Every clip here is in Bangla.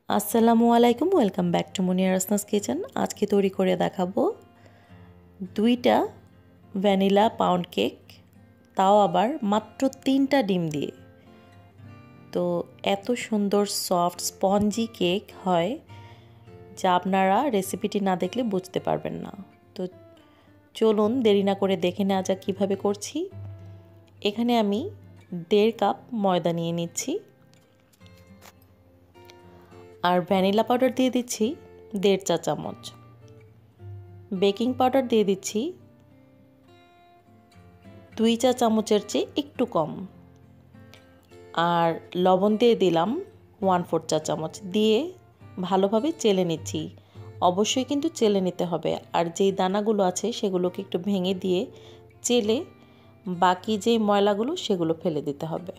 আসসালামু আলাইকুম, welcome back to Munia Rasna's kitchen. আজকে তৈরি করে দেখাবো 2টা ভ্যানিলা পাউন্ড কেক, তাও আবার মাত্র 3টা ডিম দিয়ে। তো এত সুন্দর সফট স্পঞ্জি কেক হয় যা আপনারা রেসিপিটি না দেখলে বুঝতে পারবেন না। তো চলুন দেরি না করে দেখে নেওয়া যাক কীভাবে করছি। এখানে আমি 1.5 কাপ ময়দা নিয়ে নিচ্ছি আর ভ্যানিলা পাউডার দিয়ে দিচ্ছি 1.5 চা চামচ, বেকিং পাউডার দিয়ে দিচ্ছি 2 চা চামচের চেয়ে একটু কম, আর লবণ দিয়ে দিলাম 1/4 চা চামচ দিয়ে ভালোভাবে চেলে নিচ্ছি। অবশ্যই কিন্তু চেলে নিতে হবে, আর যেই দানাগুলো আছে সেগুলোকে একটু ভেঙে দিয়ে চেলে বাকি যে ময়লাগুলো সেগুলো ফেলে দিতে হবে।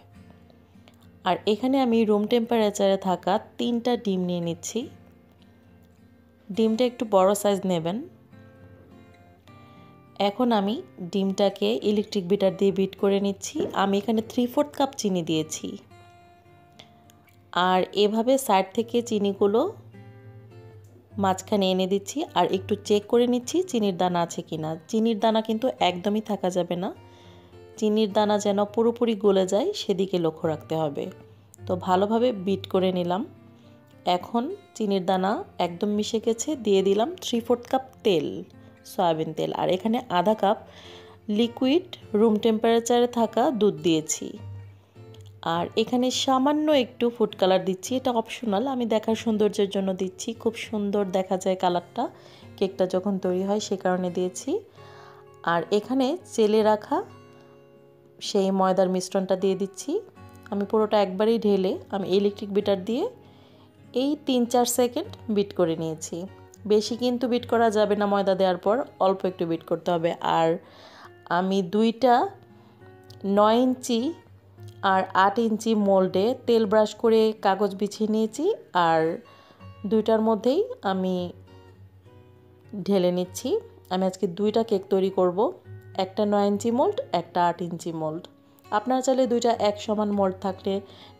আর এখানে আমি রুম টেম্পারেচারে থাকা 3টা ডিম নিয়ে নিচ্ছি। ডিমটা একটু বড় সাইজ নেবেন। এখন আমি ডিমটাকে ইলেকট্রিক বিটার দিয়ে বিট করে নিচ্ছি। আমি এখানে 3/4 কাপ চিনি দিয়েছি, আর এভাবে সাইড থেকে চিনিগুলো মাঝখানে এনে দিচ্ছি আর একটু চেক করে নিচ্ছি চিনির দানা আছে কিনা। চিনির দানা কিন্তু একদমই থাকা যাবে না, চিনির দানা যেন পুরোপুরি গলে যায় সেদিকে লক্ষ্য রাখতে হবে। তো ভালোভাবে বিট করে নিলাম। এখন চিনির দানা একদম মিশে গেছে, দিয়ে দিলাম 3/4 কাপ তেল, সয়াবিন তেল, আর এখানে আধা কাপ লিকুইড রুম টেম্পারেচারে থাকা দুধ দিয়েছি। আর এখানে সামান্য একটু ফুড কালার দিচ্ছি, এটা অপশনাল, আমি দেখার সৌন্দর্যের জন্য দিচ্ছি। খুব সুন্দর দেখা যায় কালারটা কেকটা যখন তৈরি হয়, সে কারণে দিয়েছি। আর এখানে চেলে রাখা সেই ময়দার মিশ্রণটা দিয়ে দিচ্ছি। আমি পুরোটা একবারেই ঢেলে আমি ইলেকট্রিক বিটার দিয়ে এই 3-4 সেকেন্ড বিট করে নিয়েছি। বেশি কিন্তু বিট করা যাবে না, ময়দা দেওয়ার পর অল্প একটু বিট করতে হবে। আর আমি 2টা 9 ইঞ্চি আর 8 ইঞ্চি মোল্ডে তেল ব্রাশ করে কাগজ বিছিয়ে নিয়েছি, আর 2টার মধ্যেই আমি ঢেলে নিচ্ছি। আমি আজকে 2টা কেক তৈরি করব, একটা 9 ইঞ্চি মোল্ড, একটা 8 ইঞ্চি মোল্ড। আপনারা চাইলে 2টা এক সমান মোল্ড থাকলে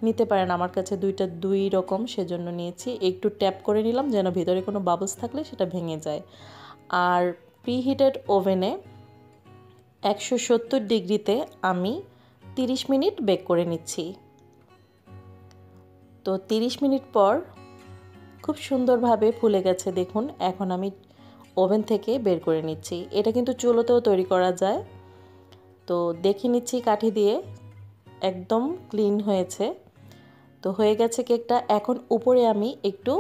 নিতে পারেন। আমার কাছে 2টা 2 রকম, সেজন্য নিয়েছি। একটু ট্যাপ করে নিলাম যেন ভিতরে কোনো বাবলস থাকলে সেটা ভেঙে যায়। আর প্রিহিটেড ওভেনে 170 ডিগ্রিতে আমি 30 মিনিট বেক করে নিচ্ছি। তো 30 মিনিট পর খুব সুন্দরভাবে ফুলে গেছে দেখুন। এখন আমি ওভেন থেকে বের করে নিচ্ছি। এটা কিন্তু চুলোতেও তৈরি করা যায়। তো দেখে নিচ্ছি কাঠি দিয়ে, একদম ক্লিন হয়েছে। তো হয়ে গেছে কেকটা। এখন উপরে আমি একটু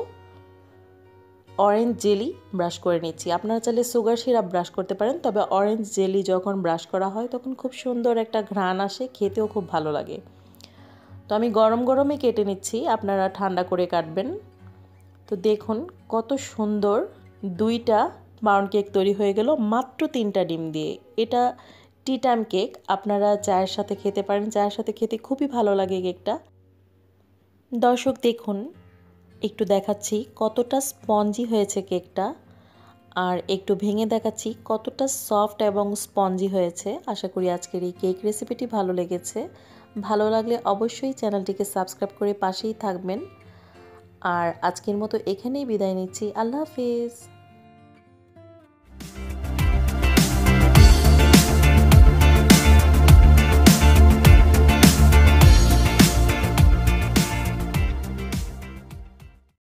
অরেঞ্জ জেলি ব্রাশ করে নিচ্ছি। আপনারা চাইলে সুগার সিরাপ ব্রাশ করতে পারেন, তবে অরেঞ্জ জেলি যখন ব্রাশ করা হয় তখন খুব সুন্দর একটা ঘ্রাণ আসে, খেতেও খুব ভালো লাগে। তো আমি গরম গরমে কেটে নিচ্ছি, আপনারা ঠান্ডা করে কাটবেন। তো দেখুন কত সুন্দর 2টা পাউন্ড কেক তৈরি হয়ে গেল মাত্র 3টা ডিম দিয়ে। এটা টি টাইম কেক, আপনারা চায়ের সাথে খেতে পারেন। চায়ের সাথে খেতে খুবই ভালো লাগে কেকটা। দর্শক দেখুন, একটু দেখাচ্ছি কতটা স্পঞ্জি হয়েছে কেকটা, আর একটু ভেঙে দেখাচ্ছি কতটা সফট এবং স্পঞ্জি হয়েছে। আশা করি আজকের এই কেক রেসিপিটি ভালো লেগেছে। ভালো লাগলে অবশ্যই চ্যানেলটিকে সাবস্ক্রাইব করে পাশেই থাকবেন। আর আজকের মতো এখানেই বিদায় নিচ্ছি। আল্লাহ হাফিজ।